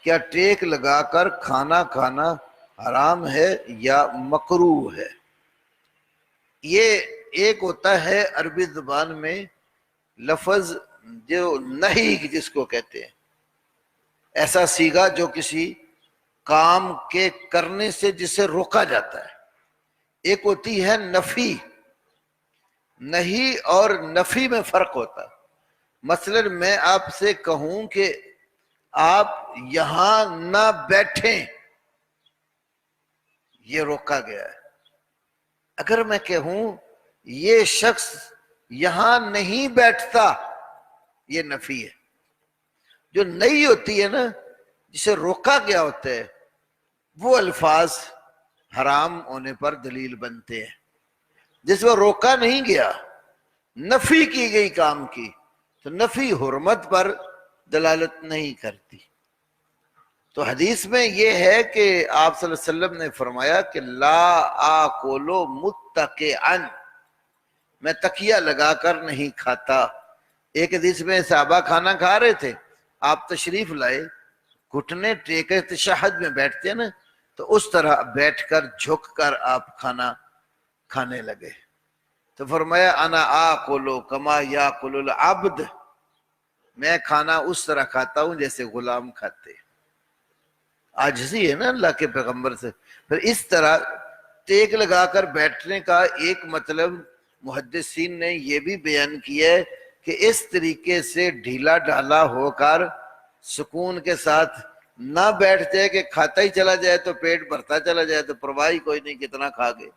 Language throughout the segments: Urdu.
کیا ٹیک لگا کر کھانا کھانا حرام ہے یا مکروہ ہے؟ یہ ایک ہوتا ہے عربی زبان میں لفظ جو نہیں جس کو کہتے ہیں، ایسا صیغہ جو کسی کام کے کرنے سے جسے روکا جاتا ہے۔ ایک ہوتی ہے نفی، نہیں اور نفی میں فرق ہوتا ہے۔ مثلا میں آپ سے کہوں کہ آپ یہاں نہ بیٹھیں، یہ روکا گیا ہے۔ اگر میں کہوں یہ شخص یہاں نہیں بیٹھتا، یہ نفی ہے۔ جو نہیں ہوتی ہے نا، جسے روکا گیا ہوتا ہے، وہ الفاظ حرام ہونے پر دلیل بنتے ہیں۔ جس میں روکا نہیں گیا، نفی کی گئی کام کی، تو نفی حرمت پر دلالت نہیں کرتی۔ تو حدیث میں یہ ہے کہ آپ صلی اللہ علیہ وسلم نے فرمایا کہ لا آکولو متکئن، میں تکیہ لگا کر نہیں کھتا۔ ایک حدیث میں صحابہ کھانا کھا رہے تھے، آپ تشریف لائے، گھٹنے ٹیکے تشہد میں بیٹھتے ہیں نا، تو اس طرح بیٹھ کر جھک کر آپ کھانا کھانے لگے۔ تو فرمایا انا آکلو کما یاکل العبد، میں کھانا اس طرح کھاتا ہوں جیسے غلام کھاتے ہیں۔ عاجزی ہے نا اللہ کے پیغمبر سے۔ پھر اس طرح ٹیک لگا کر بیٹھنے کا ایک مطلب محدثین نے یہ بھی بیان کیا ہے کہ اس طریقے سے ڈھیلا ڈھالا ہو کر سکون کے ساتھ نہ بیٹھ جائے کہ کھاتا ہی چلا جائے تو پیٹ بھرتا چلا جائے تو پرواہ ہی کوئی نہیں کتنا کھا گئے۔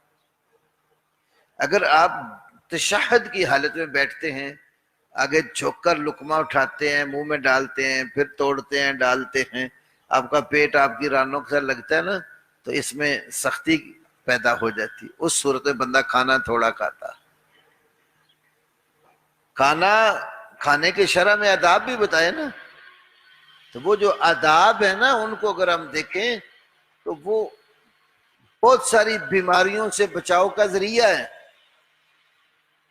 اگر آپ تشہد کی حالت میں بیٹھتے ہیں، آگے جھک کر لقمہ اٹھاتے ہیں، منہ میں ڈالتے ہیں، پھر توڑتے ہیں ڈالتے ہیں، آپ کا پیٹ آپ کی رانوں کے ساتھ لگتا ہے نا، تو اس میں سختی پیدا ہو جاتی۔ اس صورت میں بندہ کھانا تھوڑا کھاتا۔ کھانا کھانے کے شرع میں آداب بھی بتائے نا، تو وہ جو آداب ہے نا، ان کو اگر ہم دیکھیں تو وہ بہت ساری بیماریوں سے بچاؤ کا ذریعہ ہے۔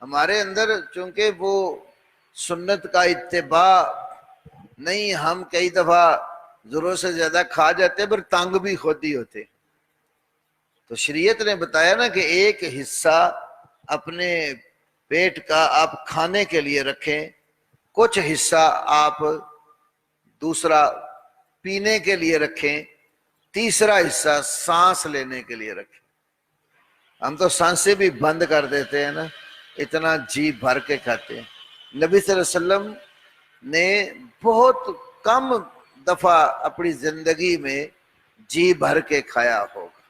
ہمارے اندر چونکہ وہ سنت کا اتباع نہیں، ہم کئی دفعہ ضرورت سے زیادہ کھا جاتے ہیں، پر تنگ بھی خود ہی ہوتے۔ تو شریعت نے بتایا نا کہ ایک حصہ اپنے پیٹ کا آپ کھانے کے لیے رکھیں، کچھ حصہ آپ دوسرا پینے کے لیے رکھیں، تیسرا حصہ سانس لینے کے لیے رکھیں۔ ہم تو سانسیں بھی بند کر دیتے ہیں نا، اتنا جی بھر کے کھاتے ہیں۔ نبی صلی اللہ علیہ وسلم نے بہت کم دفعہ اپنی زندگی میں جی بھر کے کھایا ہوگا۔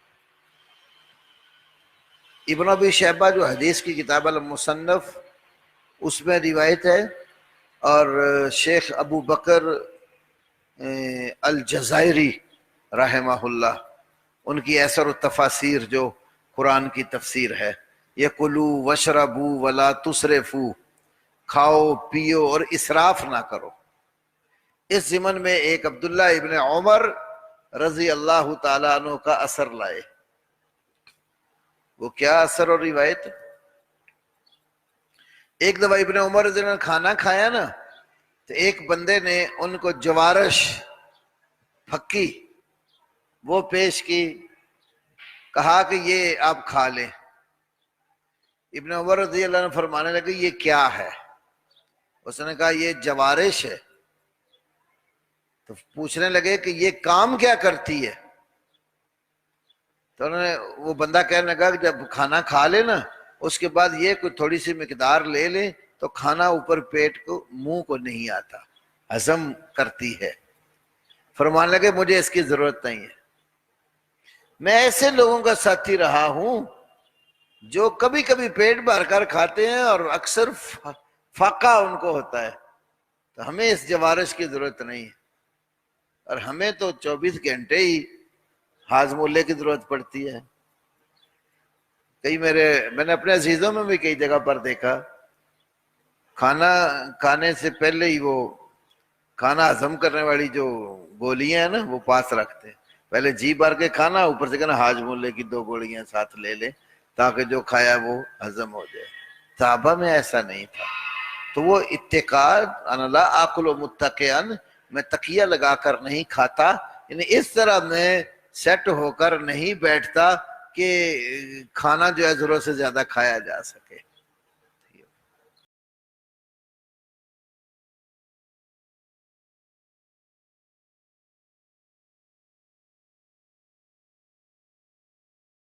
ابن ابی شیبہ جو حدیث کی کتاب المصنف، اس میں روایت ہے، اور شیخ ابو بکر الجزائری رحمہ اللہ، ان کی ایسر التفاسیر جو قرآن کی تفسیر ہے، یکلوا واشربوا ولا تسرفوا، کھاؤ پیو اور اسراف نہ کرو۔ اس ضمن میں ایک عبداللہ ابن عمر رضی اللہ تعالیٰ عنہ کا اثر لائے۔ وہ کیا اثر اور روایت؟ ایک دفعہ ابن عمر رضی اللہ عنہ کھانا کھایا نا، تو ایک بندے نے ان کو جوارش پھکی وہ پیش کی، کہا کہ یہ آپ کھا لیں۔ ابن عمر رضی اللہ عنہ فرمانے لگے یہ کیا ہے؟ اس نے کہا یہ جوارش ہے۔ تو پوچھنے لگے کہ یہ کام کیا کرتی ہے؟ تو انہوں نے، وہ بندہ کہنے لگا کہ جب کھانا کھا لے نا، اس کے بعد یہ کوئی تھوڑی سی مقدار لے لیں تو کھانا اوپر پیٹ کو، منہ کو نہیں آتا، ہضم کرتی ہے۔ فرمانے لگے مجھے اس کی ضرورت نہیں ہے۔ میں ایسے لوگوں کا ساتھی رہا ہوں جو کبھی کبھی پیٹ بھر کر کھاتے ہیں اور اکثر فاقہ ان کو ہوتا ہے، تو ہمیں اس جوارش کی ضرورت نہیں ہے، اور ہمیں تو 24 گھنٹے ہی ہاضمولے کی ضرورت پڑتی ہے۔ میں نے اپنے عزیزوں میں بھی کئی جگہ پر دیکھا، کھانا کھانے سے پہلے ہی وہ کھانا ہضم کرنے والی جو گولیاں ہیں نا وہ پاس رکھتے ہیں، پہلے جی بھر کے کھانا، اوپر سے کہنا ہاضمولے کی 2 گولیاں ساتھ لے لیں تاکہ جو کھایا وہ ہضم ہو جائے۔ صحابہ میں ایسا نہیں تھا۔ تو وہ اتقاء انا لا آکل متکئا، میں تکیہ لگا کر نہیں کھاتا، یعنی اس طرح میں سیٹ ہو کر نہیں بیٹھتا کہ کھانا جو ہے ضرورت سے زیادہ کھایا جا سکے.